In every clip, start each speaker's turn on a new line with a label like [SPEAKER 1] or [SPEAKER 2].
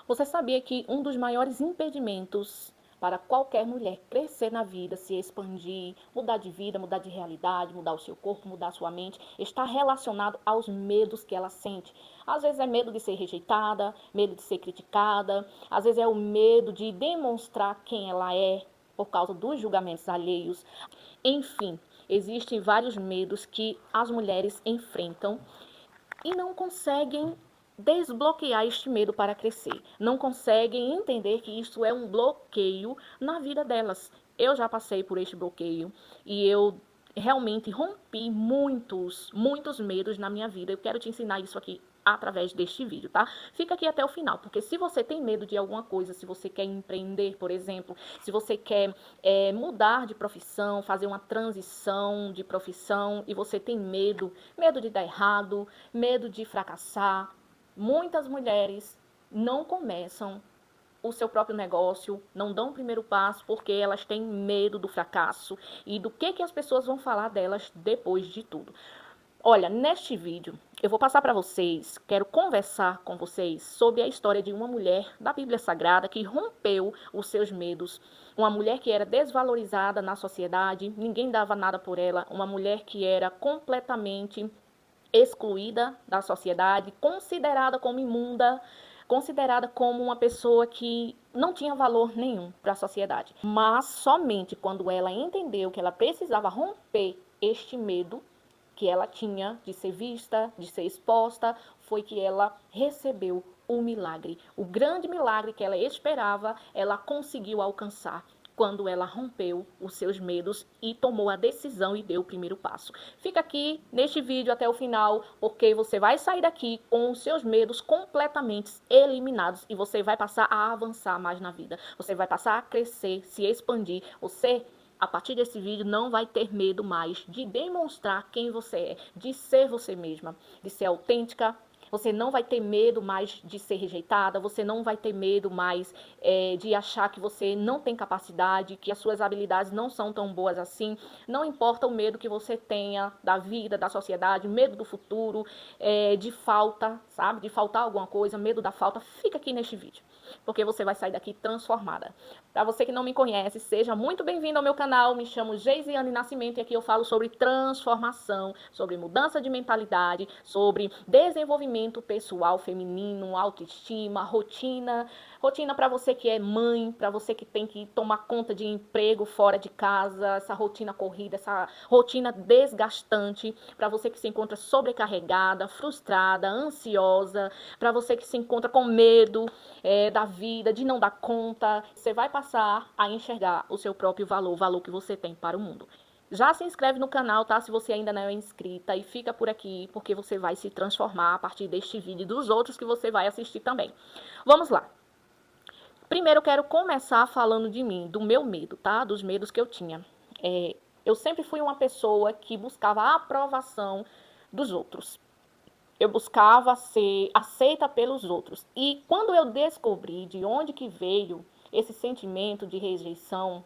[SPEAKER 1] Você sabia que um dos maiores impedimentos para qualquer mulher crescer na vida, se expandir, mudar de vida, mudar de realidade, mudar o seu corpo, mudar a sua mente, está relacionado aos medos que ela sente? Às vezes é medo de ser rejeitada, medo de ser criticada, às vezes é o medo de demonstrar quem ela é por causa dos julgamentos alheios. Enfim, existem vários medos que as mulheres enfrentam e não conseguem desbloquear este medo para crescer. Não conseguem entender que isso é um bloqueio na vida delas. Eu já passei por este bloqueio e eu realmente rompi muitos medos na minha vida. Eu quero te ensinar isso aqui através deste vídeo, tá? Fica aqui até o final, porque se você tem medo de alguma coisa, se você quer empreender, por exemplo, se você quer mudar de profissão, fazer uma transição de profissão e você tem medo de dar errado, medo de fracassar, muitas mulheres não começam o seu próprio negócio, não dão o primeiro passo porque elas têm medo do fracasso e do que as pessoas vão falar delas depois de tudo. Olha, neste vídeo eu vou passar para vocês, quero conversar com vocês sobre a história de uma mulher da Bíblia Sagrada que rompeu os seus medos, uma mulher que era desvalorizada na sociedade, ninguém dava nada por ela, uma mulher que era completamente excluída da sociedade, considerada como imunda, considerada como uma pessoa que não tinha valor nenhum para a sociedade. Mas somente quando ela entendeu que ela precisava romper este medo que ela tinha de ser vista, de ser exposta, foi que ela recebeu o milagre. O grande milagre que ela esperava, ela conseguiu alcançar quando ela rompeu os seus medos e tomou a decisão e deu o primeiro passo. Fica aqui neste vídeo até o final, porque você vai sair daqui com os seus medos completamente eliminados e você vai passar a avançar mais na vida. Você vai passar a crescer, se expandir. Você, a partir desse vídeo, não vai ter medo mais de demonstrar quem você é, de ser você mesma, de ser autêntica. Você não vai ter medo mais de ser rejeitada, você não vai ter medo mais de achar que você não tem capacidade, que as suas habilidades não são tão boas assim. Não importa o medo que você tenha da vida, da sociedade, medo do futuro, de falta, sabe? De faltar alguma coisa, medo da falta, fica aqui neste vídeo, porque você vai sair daqui transformada. Para você que não me conhece, seja muito bem-vindo ao meu canal. Me chamo Geisiane Nascimento e aqui eu falo sobre transformação, sobre mudança de mentalidade, sobre desenvolvimento pessoal feminino, autoestima, rotina para você que é mãe, para você que tem que tomar conta de emprego fora de casa, essa rotina corrida, essa rotina desgastante, para você que se encontra sobrecarregada, frustrada, ansiosa, para você que se encontra com medo da vida, de não dar conta. Você vai passar a enxergar o seu próprio valor, o valor que você tem para o mundo. Já se inscreve no canal, tá? Se você ainda não é inscrita, e fica por aqui, porque você vai se transformar a partir deste vídeo e dos outros que você vai assistir também. Vamos lá. Primeiro eu quero começar falando de mim, do meu medo, tá? Dos medos que eu tinha. Eu sempre fui uma pessoa que buscava a aprovação dos outros. Eu buscava ser aceita pelos outros. E quando eu descobri de onde que veio esse sentimento de rejeição,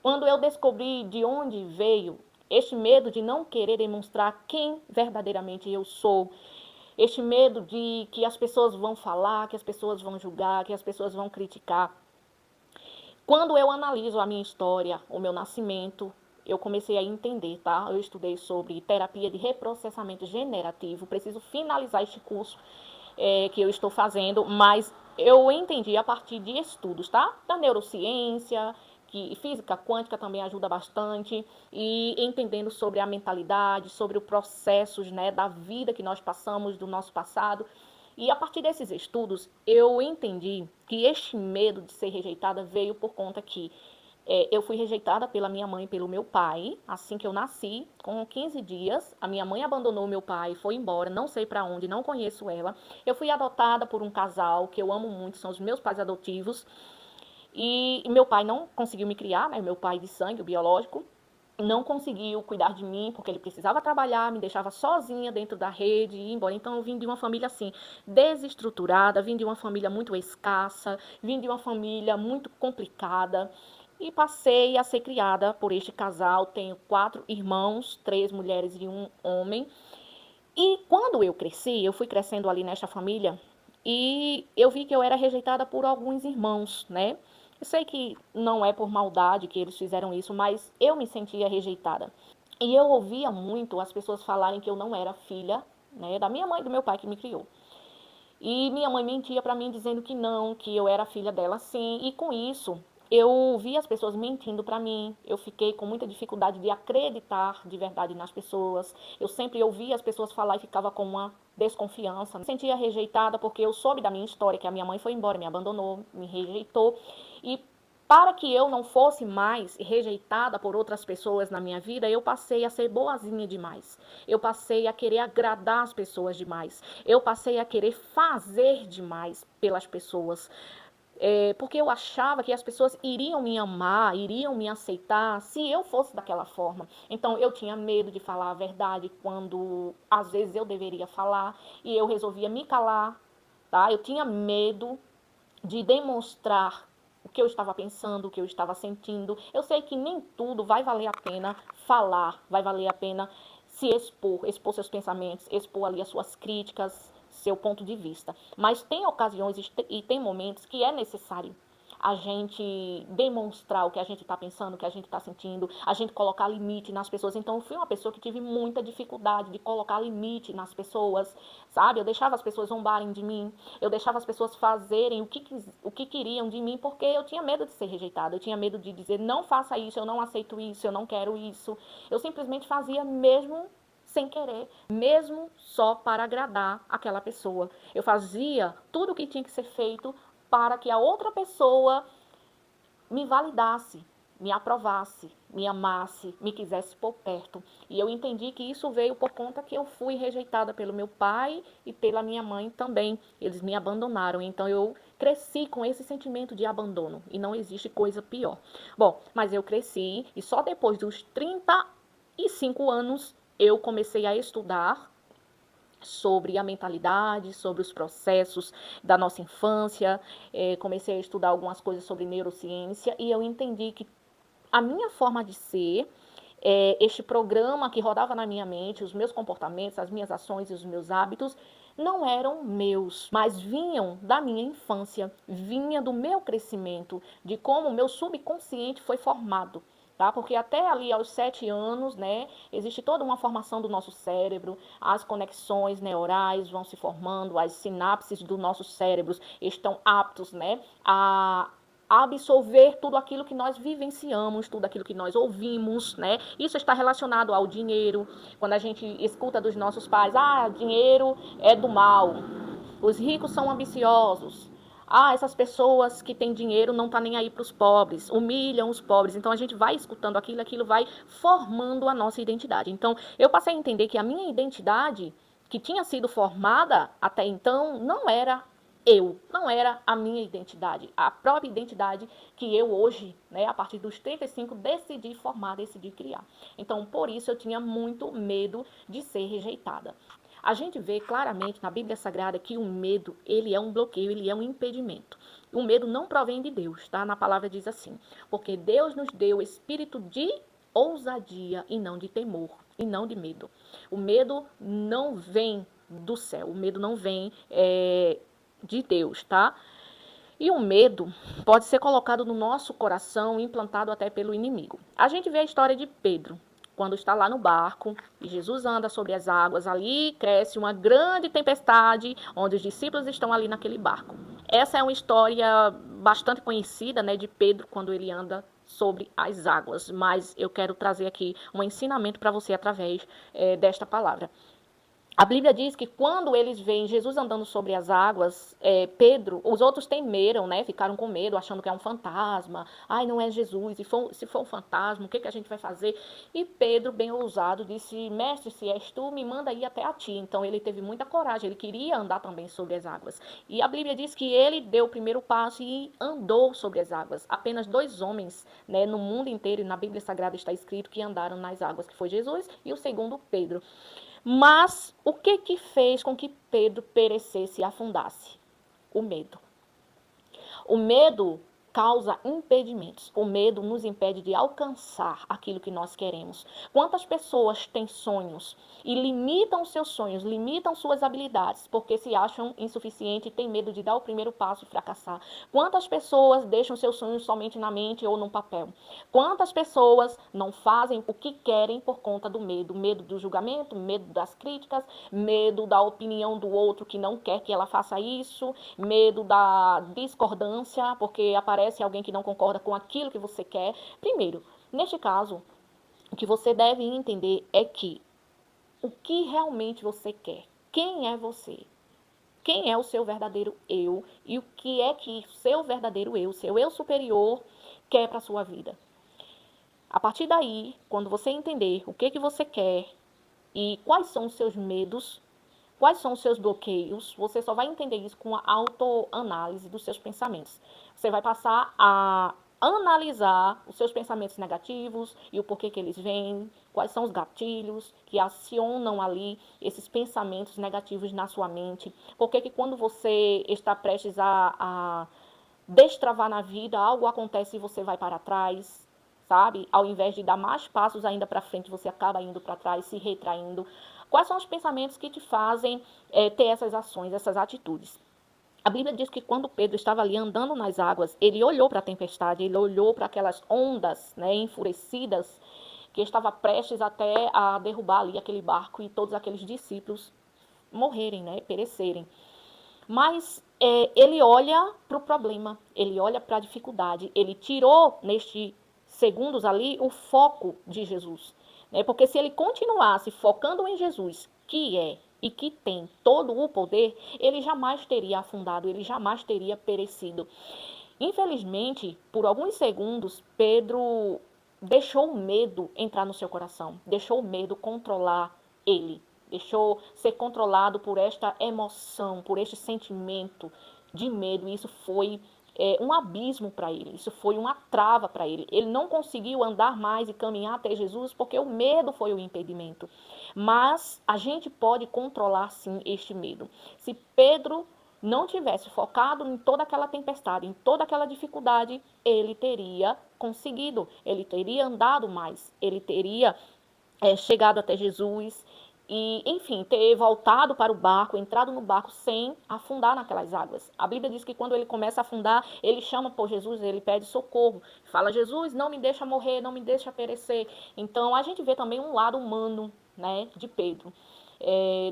[SPEAKER 1] quando eu descobri de onde veio este medo de não querer demonstrar quem verdadeiramente eu sou, este medo de que as pessoas vão falar, que as pessoas vão julgar, que as pessoas vão criticar. Quando eu analiso a minha história, o meu nascimento, eu comecei a entender, tá? Eu estudei sobre terapia de reprocessamento generativo, preciso finalizar este curso que eu estou fazendo, mas eu entendi a partir de estudos, tá? Da neurociência, que física quântica também ajuda bastante, e entendendo sobre a mentalidade, sobre os processos, né, da vida que nós passamos, do nosso passado. E a partir desses estudos, eu entendi que este medo de ser rejeitada veio por conta que eu fui rejeitada pela minha mãe e pelo meu pai. Assim que eu nasci, com 15 dias, a minha mãe abandonou meu pai, foi embora, não sei para onde, não conheço ela. Eu fui adotada por um casal que eu amo muito, são os meus pais adotivos. E meu pai não conseguiu me criar, né? Meu pai de sangue, o biológico, não conseguiu cuidar de mim, porque ele precisava trabalhar, me deixava sozinha dentro da rede e ir embora. Então eu vim de uma família assim, desestruturada, vim de uma família muito escassa, vim de uma família muito complicada e passei a ser criada por este casal. Tenho 4 irmãos, 3 mulheres e um homem. E quando eu cresci, eu fui crescendo ali nesta família, e eu vi que eu era rejeitada por alguns irmãos, né? Eu sei que não é por maldade que eles fizeram isso, mas eu me sentia rejeitada. E eu ouvia muito as pessoas falarem que eu não era filha, né, da minha mãe e do meu pai que me criou. E minha mãe mentia para mim dizendo que não, que eu era filha dela sim. E com isso, eu vi as pessoas mentindo para mim. Eu fiquei com muita dificuldade de acreditar de verdade nas pessoas. Eu sempre ouvia as pessoas falar e ficava com uma desconfiança. Me sentia rejeitada porque eu soube da minha história, que a minha mãe foi embora, me abandonou, me rejeitou. E para que eu não fosse mais rejeitada por outras pessoas na minha vida, eu passei a ser boazinha demais. Eu passei a querer agradar as pessoas demais. Eu passei a querer fazer demais pelas pessoas. Porque eu achava que as pessoas iriam me amar, iriam me aceitar se eu fosse daquela forma. Então eu tinha medo de falar a verdade quando às vezes eu deveria falar e eu resolvia me calar, tá? Eu tinha medo de demonstrar o que eu estava pensando, o que eu estava sentindo. Eu sei que nem tudo vai valer a pena falar, vai valer a pena se expor, expor seus pensamentos, expor ali as suas críticas, seu ponto de vista. Mas tem ocasiões e tem momentos que é necessário a gente demonstrar o que a gente está pensando, o que a gente está sentindo, a gente colocar limite nas pessoas. Então, eu fui uma pessoa que tive muita dificuldade de colocar limite nas pessoas, sabe? Eu deixava as pessoas zombarem de mim, eu deixava as pessoas fazerem o que queriam de mim, porque eu tinha medo de ser rejeitada, eu tinha medo de dizer, não faça isso, eu não aceito isso, eu não quero isso. Eu simplesmente fazia mesmo sem querer, mesmo só para agradar aquela pessoa. Eu fazia tudo o que tinha que ser feito para que a outra pessoa me validasse, me aprovasse, me amasse, me quisesse por perto. E eu entendi que isso veio por conta que eu fui rejeitada pelo meu pai e pela minha mãe também. Eles me abandonaram, então eu cresci com esse sentimento de abandono e não existe coisa pior. Bom, mas eu cresci e só depois dos 35 anos eu comecei a estudar sobre a mentalidade, sobre os processos da nossa infância, comecei a estudar algumas coisas sobre neurociência e eu entendi que a minha forma de ser, este programa que rodava na minha mente, os meus comportamentos, as minhas ações e os meus hábitos, não eram meus, mas vinham da minha infância, vinha do meu crescimento, de como o meu subconsciente foi formado. Tá? Porque até ali aos 7 anos, né, existe toda uma formação do nosso cérebro, as conexões neurais vão se formando, as sinapses do nosso cérebro estão aptos, né, a absorver tudo aquilo que nós vivenciamos, tudo aquilo que nós ouvimos, né? Isso está relacionado ao dinheiro. Quando a gente escuta dos nossos pais, dinheiro é do mal, os ricos são ambiciosos, essas pessoas que têm dinheiro não estão nem aí para os pobres, humilham os pobres. Então a gente vai escutando aquilo, aquilo vai formando a nossa identidade. Então eu passei a entender que a minha identidade, que tinha sido formada até então, não era eu, não era a minha identidade, a própria identidade que eu hoje, né, a partir dos 35, decidi formar, decidi criar. Então, por isso eu tinha muito medo de ser rejeitada. A gente vê claramente na Bíblia Sagrada que o medo, ele é um bloqueio, ele é um impedimento. O medo não provém de Deus, tá? Na palavra diz assim, porque Deus nos deu espírito de ousadia e não de temor, e não de medo. O medo não vem do céu, o medo não vem de Deus, tá? E o medo pode ser colocado no nosso coração, implantado até pelo inimigo. A gente vê a história de Pedro, quando está lá no barco e Jesus anda sobre as águas, ali cresce uma grande tempestade, onde os discípulos estão ali naquele barco. Essa é uma história bastante conhecida, né, de Pedro quando ele anda sobre as águas, mas eu quero trazer aqui um ensinamento para você através desta palavra. A Bíblia diz que quando eles veem Jesus andando sobre as águas, Pedro, os outros temeram, né? Ficaram com medo, achando que é um fantasma. Ai, não é Jesus. Se for um fantasma, o que a gente vai fazer? E Pedro, bem ousado, disse, mestre, se és tu, me manda ir até a ti. Então ele teve muita coragem, ele queria andar também sobre as águas. E a Bíblia diz que ele deu o primeiro passo e andou sobre as águas. Apenas 2 homens, né, no mundo inteiro, e na Bíblia Sagrada está escrito que andaram nas águas, que foi Jesus e o segundo Pedro. Mas o que fez com que Pedro perecesse e afundasse? O medo. O medo causa impedimentos. O medo nos impede de alcançar aquilo que nós queremos. Quantas pessoas têm sonhos e limitam seus sonhos, limitam suas habilidades, porque se acham insuficientes e têm medo de dar o primeiro passo e fracassar? Quantas pessoas deixam seus sonhos somente na mente ou no papel? Quantas pessoas não fazem o que querem por conta do medo? Medo do julgamento, medo das críticas, medo da opinião do outro que não quer que ela faça isso, medo da discordância, porque aparece alguém que não concorda com aquilo que você quer. Primeiro, neste caso, o que você deve entender é que o que realmente você quer, quem é você, quem é o seu verdadeiro eu e o que é que o seu verdadeiro eu, seu eu superior, quer para a sua vida. A partir daí, quando você entender o que você quer e quais são os seus medos, quais são os seus bloqueios, você só vai entender isso com a autoanálise dos seus pensamentos. Você vai passar a analisar os seus pensamentos negativos e o porquê que eles vêm, quais são os gatilhos que acionam ali esses pensamentos negativos na sua mente. Porque que quando você está prestes a destravar na vida, algo acontece e você vai para trás, sabe? Ao invés de dar mais passos ainda para frente, você acaba indo para trás, se retraindo. Quais são os pensamentos que te fazem ter essas ações, essas atitudes? A Bíblia diz que quando Pedro estava ali andando nas águas, ele olhou para a tempestade, ele olhou para aquelas ondas, né, enfurecidas, que estava prestes até a derrubar ali aquele barco e todos aqueles discípulos morrerem, né, perecerem. Mas ele olha para o problema, ele olha para a dificuldade, ele tirou nestes segundos ali o foco de Jesus. Né? Porque se ele continuasse focando em Jesus, que é e que tem todo o poder, ele jamais teria afundado, ele jamais teria perecido. Infelizmente, por alguns segundos, Pedro deixou o medo entrar no seu coração, deixou o medo controlar ele, deixou ser controlado por esta emoção, por este sentimento de medo. E isso foi um abismo para ele, isso foi uma trava para ele. Ele não conseguiu andar mais e caminhar até Jesus porque o medo foi o impedimento. Mas a gente pode controlar sim este medo. Se Pedro não tivesse focado em toda aquela tempestade, em toda aquela dificuldade, ele teria conseguido, ele teria andado mais, ele teria chegado até Jesus e, enfim, ter voltado para o barco, entrado no barco sem afundar naquelas águas. A Bíblia diz que quando ele começa a afundar, ele chama por Jesus, ele pede socorro. Fala, Jesus, não me deixa morrer, não me deixa perecer. Então, a gente vê também um lado humano, né, de Pedro.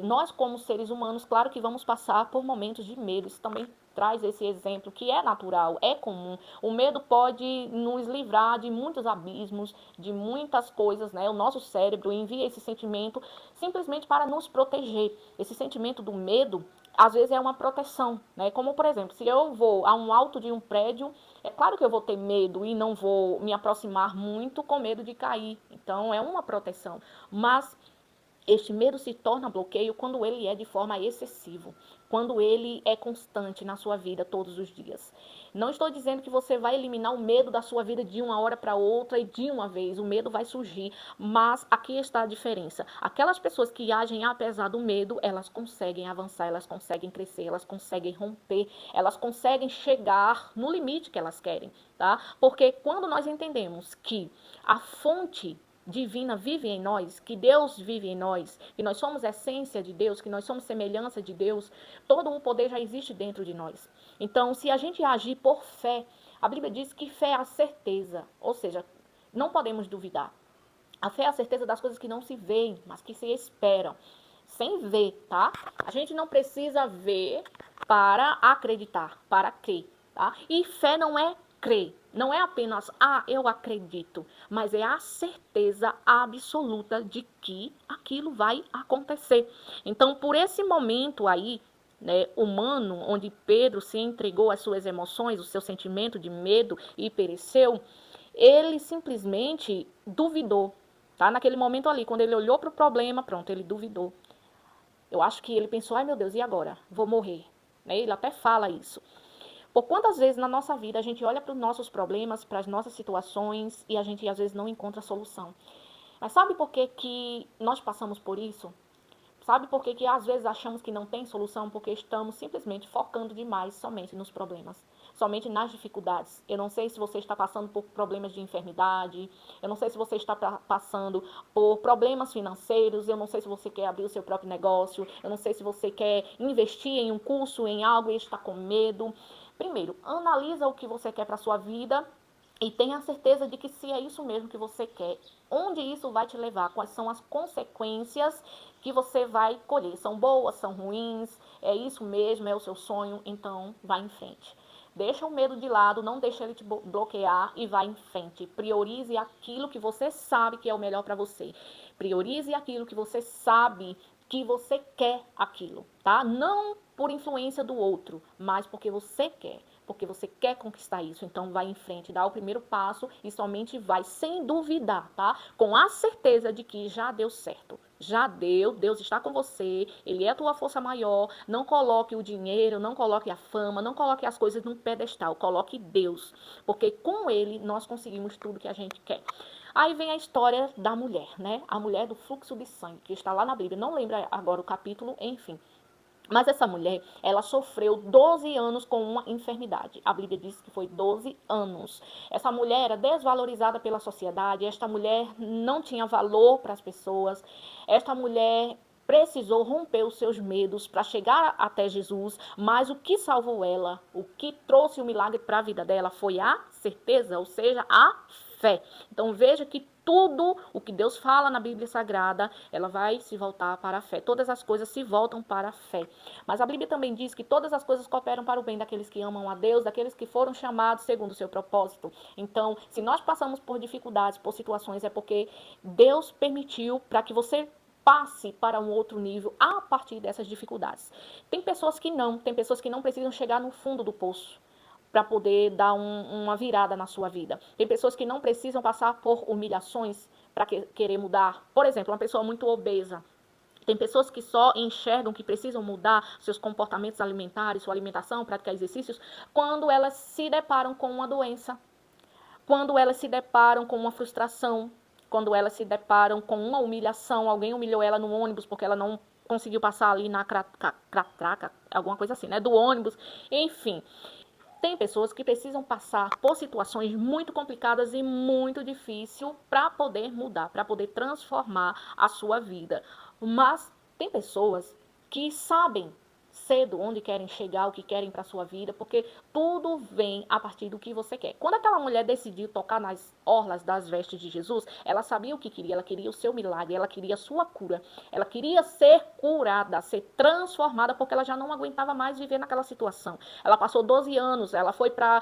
[SPEAKER 1] Nós, como seres humanos, claro que vamos passar por momentos de medo. Isso também traz esse exemplo que é natural, é comum. O medo pode nos livrar de muitos abismos, de muitas coisas, né? O nosso cérebro envia esse sentimento simplesmente para nos proteger. Esse sentimento do medo, às vezes, é uma proteção, né? Como, por exemplo, se eu vou a um alto de um prédio, é claro que eu vou ter medo e não vou me aproximar muito com medo de cair. Então, é uma proteção. Mas este medo se torna bloqueio quando ele é de forma excessiva, quando ele é constante na sua vida todos os dias. Não estou dizendo que você vai eliminar o medo da sua vida de uma hora para outra e de uma vez. O medo vai surgir, mas aqui está a diferença. Aquelas pessoas que agem apesar do medo, elas conseguem avançar, elas conseguem crescer, elas conseguem romper, elas conseguem chegar no limite que elas querem, tá? Porque quando nós entendemos que a fonte divina vive em nós, que Deus vive em nós, que nós somos essência de Deus, que nós somos semelhança de Deus, todo o poder já existe dentro de nós. Então, se a gente agir por fé, a Bíblia diz que fé é a certeza, ou seja, não podemos duvidar. A fé é a certeza das coisas que não se veem, mas que se esperam. Sem ver, tá? A gente não precisa ver para acreditar, para crer, tá? E fé não é crer, não é apenas, eu acredito, mas é a certeza absoluta de que aquilo vai acontecer. Então, por esse momento aí, né, humano, onde Pedro se entregou às suas emoções, o seu sentimento de medo e pereceu, ele simplesmente duvidou, tá? Naquele momento ali, quando ele olhou para o problema, pronto, ele duvidou. Eu acho que ele pensou, ai meu Deus, e agora? Vou morrer. Né? Ele até fala isso. Por quantas vezes na nossa vida a gente olha para os nossos problemas, para as nossas situações e a gente às vezes não encontra solução. Mas sabe por que, que nós passamos por isso? Sabe por que, que às vezes achamos que não tem solução? Porque estamos simplesmente focando demais somente nos problemas. somente nas dificuldades. Eu não sei se você está passando por problemas de enfermidade, eu não sei se você está passando por problemas financeiros, eu não sei se você quer abrir o seu próprio negócio, eu não sei se você quer investir em um curso, em algo e está com medo. Primeiro, analisa o que você quer para a sua vida e tenha certeza de que se é isso mesmo que você quer, onde isso vai te levar, quais são as consequências que você vai colher. São boas, são ruins, é isso mesmo, é o seu sonho, então vá em frente. Deixa o medo de lado, não deixa ele te bloquear e vá em frente. Priorize aquilo que você sabe que é o melhor para você. Priorize aquilo que você sabe que você quer aquilo, tá? Não por influência do outro, mas porque você quer. Porque você quer conquistar isso, então vai em frente, dá o primeiro passo e somente vai sem duvidar, tá? Com a certeza de que já deu certo. Já deu, Deus está com você, Ele é a tua força maior. Não coloque o dinheiro, não coloque a fama, não coloque as coisas num pedestal, coloque Deus, porque com Ele nós conseguimos tudo que a gente quer. Aí vem a história da mulher, né? A mulher do fluxo de sangue, que está lá na Bíblia. Não lembro agora o capítulo, enfim. Mas essa mulher, ela sofreu 12 anos com uma enfermidade. A Bíblia diz que foi 12 anos. Essa mulher era desvalorizada pela sociedade, esta mulher não tinha valor para as pessoas, esta mulher precisou romper os seus medos para chegar até Jesus, mas o que salvou ela, o que trouxe o milagre para a vida dela foi a certeza, ou seja, a fé. Então veja que tudo o que Deus fala na Bíblia Sagrada, ela vai se voltar para a fé. Todas as coisas se voltam para a fé. Mas a Bíblia também diz que todas as coisas cooperam para o bem daqueles que amam a Deus, daqueles que foram chamados segundo o seu propósito. Então, se nós passamos por dificuldades, por situações, é porque Deus permitiu para que você passe para um outro nível a partir dessas dificuldades. Tem pessoas que não precisam chegar no fundo do poço para poder dar uma virada na sua vida. Tem pessoas que não precisam passar por humilhações para querer mudar. Por exemplo, uma pessoa muito obesa. Tem pessoas que só enxergam que precisam mudar seus comportamentos alimentares, sua alimentação, praticar exercícios, quando elas se deparam com uma doença, quando elas se deparam com uma frustração, quando elas se deparam com uma humilhação, alguém humilhou ela no ônibus porque ela não conseguiu passar ali na catraca, alguma coisa assim, né, do ônibus, enfim. Tem pessoas que precisam passar por situações muito complicadas e muito difíceis para poder mudar, para poder transformar a sua vida. Mas tem pessoas que sabem cedo onde querem chegar, o que querem para a sua vida, porque tudo vem a partir do que você quer. Quando aquela mulher decidiu tocar nas orlas das vestes de Jesus, ela sabia o que queria, ela queria o seu milagre, ela queria a sua cura, ela queria ser curada, ser transformada, porque ela já não aguentava mais viver naquela situação. Ela passou 12 anos, ela foi para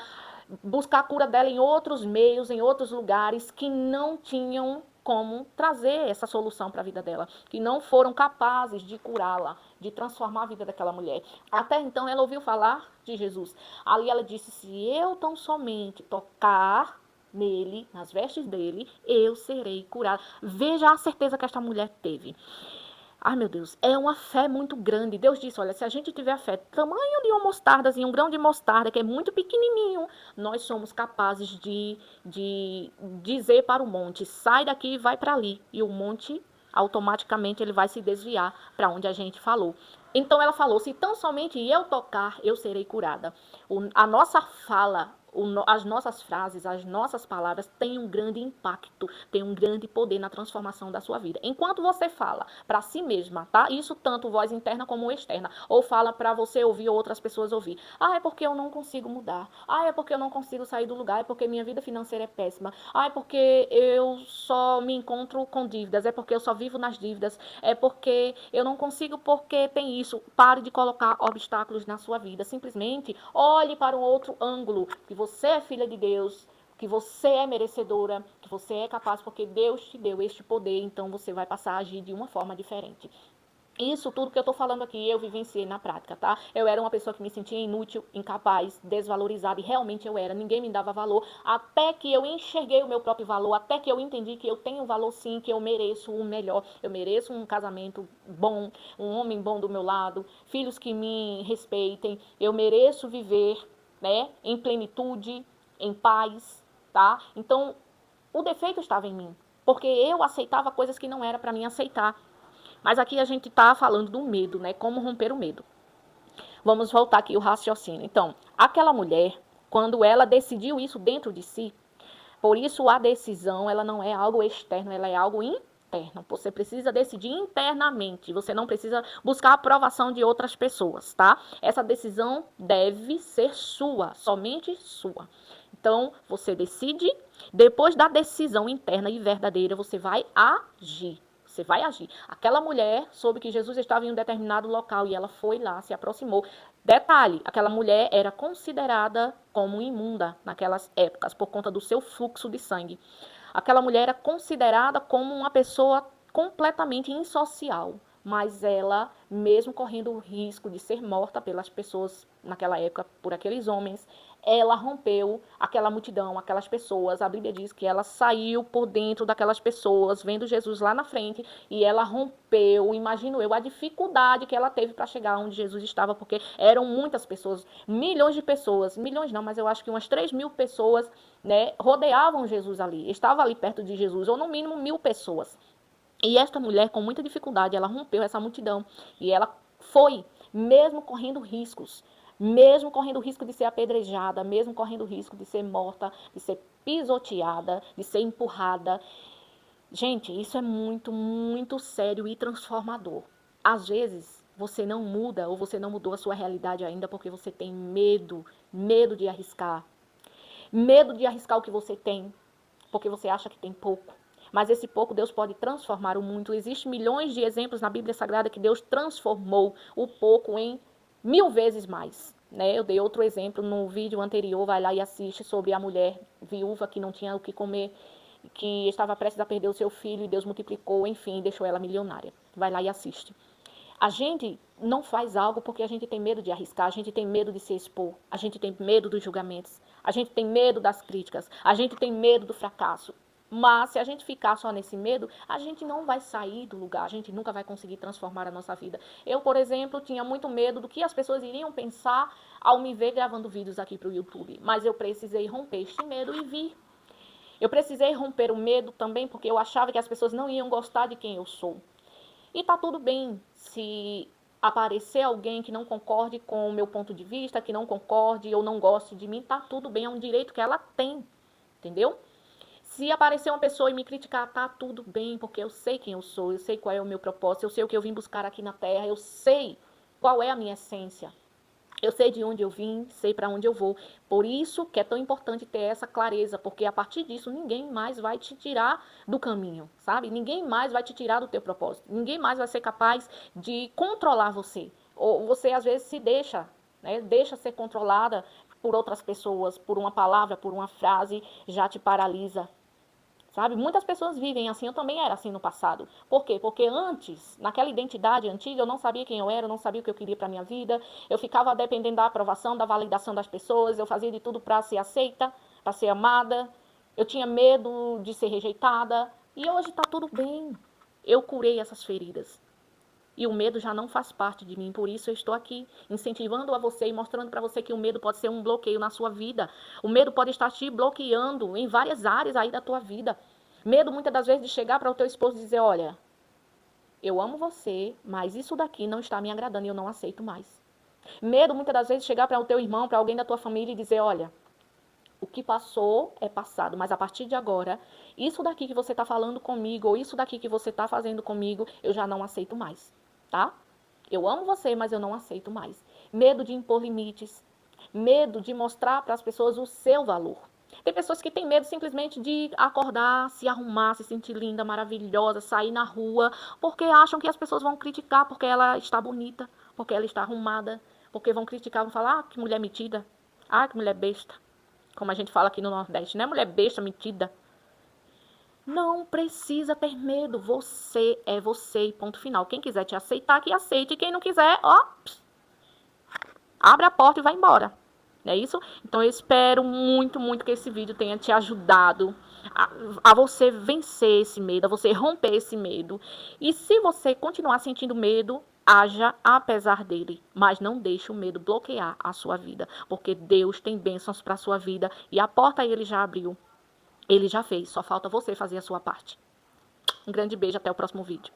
[SPEAKER 1] buscar a cura dela em outros meios, em outros lugares que não tinham como trazer essa solução para a vida dela, que não foram capazes de curá-la, de transformar a vida daquela mulher. Até então ela ouviu falar de Jesus. Ali ela disse: se eu tão somente tocar nele, nas vestes dele, eu serei curada. Veja a certeza que esta mulher teve. Ai, meu Deus, é uma fé muito grande. Deus disse, olha, se a gente tiver a fé tamanho de uma mostarda, assim, um grão de mostarda, que é muito pequenininho, nós somos capazes de dizer para o monte, sai daqui e vai para ali. E o monte, automaticamente, ele vai se desviar para onde a gente falou. Então ela falou, se tão somente eu tocar, eu serei curada. A nossa fala, as nossas frases, as nossas palavras têm um grande impacto, têm um grande poder na transformação da sua vida. Enquanto você fala para si mesma, tá? Isso tanto voz interna como externa, ou fala para você ouvir ou outras pessoas ouvir. Ah, é porque eu não consigo mudar. Ah, é porque eu não consigo sair do lugar. É porque minha vida financeira é péssima. Ah, é porque eu só me encontro com dívidas. É porque eu só vivo nas dívidas. É porque eu não consigo porque tem isso. Pare de colocar obstáculos na sua vida. Simplesmente olhe para um outro ângulo, que você é filha de Deus, que você é merecedora, que você é capaz, porque Deus te deu este poder, então você vai passar a agir de uma forma diferente. Isso tudo que eu tô falando aqui, eu vivenciei na prática, tá? Eu era uma pessoa que me sentia inútil, incapaz, desvalorizada, e realmente eu era. Ninguém me dava valor, até que eu enxerguei o meu próprio valor, até que eu entendi que eu tenho valor sim, que eu mereço o melhor. Eu mereço um casamento bom, um homem bom do meu lado, filhos que me respeitem. Eu mereço viver, né, em plenitude, em paz, tá? Então, o defeito estava em mim, porque eu aceitava coisas que não era para mim aceitar. Mas aqui a gente está falando do medo, né? Como romper o medo. Vamos voltar aqui o raciocínio. Então, aquela mulher, quando ela decidiu isso dentro de si. Por isso a decisão, ela não é algo externo, ela é algo interno. Você precisa decidir internamente, você não precisa buscar a aprovação de outras pessoas, tá? Essa decisão deve ser sua, somente sua. Então, você decide, depois da decisão interna e verdadeira, você vai agir. Você vai agir. Aquela mulher soube que Jesus estava em um determinado local e ela foi lá, se aproximou. Detalhe, aquela mulher era considerada como imunda naquelas épocas, por conta do seu fluxo de sangue. Aquela mulher era considerada como uma pessoa completamente insocial, mas ela, mesmo correndo o risco de ser morta pelas pessoas naquela época, por aqueles homens, ela rompeu aquela multidão, aquelas pessoas. A Bíblia diz que ela saiu por dentro daquelas pessoas, vendo Jesus lá na frente, e ela rompeu, imagino eu, a dificuldade que ela teve para chegar onde Jesus estava, porque eram muitas pessoas, milhões de pessoas, milhões não, mas eu acho que umas 3.000 pessoas, né, rodeavam Jesus ali, estava ali perto de Jesus, ou no mínimo 1.000 pessoas. E esta mulher, com muita dificuldade, ela rompeu essa multidão, e ela foi, mesmo correndo riscos, mesmo correndo o risco de ser apedrejada, mesmo correndo o risco de ser morta, de ser pisoteada, de ser empurrada. Gente, isso é muito, muito sério e transformador. Às vezes, você não muda ou você não mudou a sua realidade ainda porque você tem medo, medo de arriscar. Medo de arriscar o que você tem, porque você acha que tem pouco. Mas esse pouco Deus pode transformar o muito. Existem milhões de exemplos na Bíblia Sagrada que Deus transformou o pouco em 1.000 vezes mais. Né? Eu dei outro exemplo no vídeo anterior, vai lá e assiste, sobre a mulher viúva que não tinha o que comer, que estava prestes a perder o seu filho e Deus multiplicou, enfim, deixou ela milionária. Vai lá e assiste. A gente não faz algo porque a gente tem medo de arriscar, a gente tem medo de se expor, a gente tem medo dos julgamentos, a gente tem medo das críticas, a gente tem medo do fracasso. Mas se a gente ficar só nesse medo, a gente não vai sair do lugar, a gente nunca vai conseguir transformar a nossa vida. Eu, por exemplo, tinha muito medo do que as pessoas iriam pensar ao me ver gravando vídeos aqui para o YouTube. Mas eu precisei romper este medo e vir. Eu precisei romper o medo também porque eu achava que as pessoas não iam gostar de quem eu sou. E tá tudo bem se aparecer alguém que não concorde com o meu ponto de vista, que não concorde ou não goste de mim, tá tudo bem, é um direito que ela tem, entendeu? Se aparecer uma pessoa e me criticar, tá tudo bem, porque eu sei quem eu sou, eu sei qual é o meu propósito, eu sei o que eu vim buscar aqui na Terra, eu sei qual é a minha essência. Eu sei de onde eu vim, sei para onde eu vou. Por isso que é tão importante ter essa clareza, porque a partir disso ninguém mais vai te tirar do caminho, sabe? Ninguém mais vai te tirar do teu propósito. Ninguém mais vai ser capaz de controlar você. Ou você às vezes se deixa, né? Deixa ser controlada por outras pessoas, por uma palavra, por uma frase, já te paralisa. Sabe? Muitas pessoas vivem assim, eu também era assim no passado. Por quê? Porque antes, naquela identidade antiga, eu não sabia quem eu era, eu não sabia o que eu queria para minha vida, eu ficava dependendo da aprovação, da validação das pessoas, eu fazia de tudo para ser aceita, para ser amada, eu tinha medo de ser rejeitada, e hoje está tudo bem. Eu curei essas feridas. E o medo já não faz parte de mim, por isso eu estou aqui incentivando a você e mostrando para você que o medo pode ser um bloqueio na sua vida. O medo pode estar te bloqueando em várias áreas aí da tua vida. Medo muitas das vezes de chegar para o teu esposo e dizer, olha, eu amo você, mas isso daqui não está me agradando e eu não aceito mais. Medo muitas das vezes de chegar para o teu irmão, para alguém da tua família e dizer, olha, o que passou é passado, mas a partir de agora, isso daqui que você está falando comigo, ou isso daqui que você está fazendo comigo, eu já não aceito mais. Tá? Eu amo você, mas eu não aceito mais. Medo de impor limites, medo de mostrar para as pessoas o seu valor. Tem pessoas que têm medo simplesmente de acordar, se arrumar, se sentir linda, maravilhosa, sair na rua, porque acham que as pessoas vão criticar porque ela está bonita, porque ela está arrumada, porque vão criticar, vão falar, ah, que mulher metida, ah, que mulher besta. Como a gente fala aqui no Nordeste, né? Mulher besta, metida. Não precisa ter medo, você é você e ponto final. Quem quiser te aceitar, que aceite. Quem não quiser, ó, abre a porta e vai embora. Não é isso? Então eu espero muito, muito que esse vídeo tenha te ajudado a você vencer esse medo, a você romper esse medo. E se você continuar sentindo medo, haja apesar dele, mas não deixe o medo bloquear a sua vida, porque Deus tem bênçãos para a sua vida e a porta ele já abriu. Ele já fez, só falta você fazer a sua parte. Um grande beijo, até o próximo vídeo.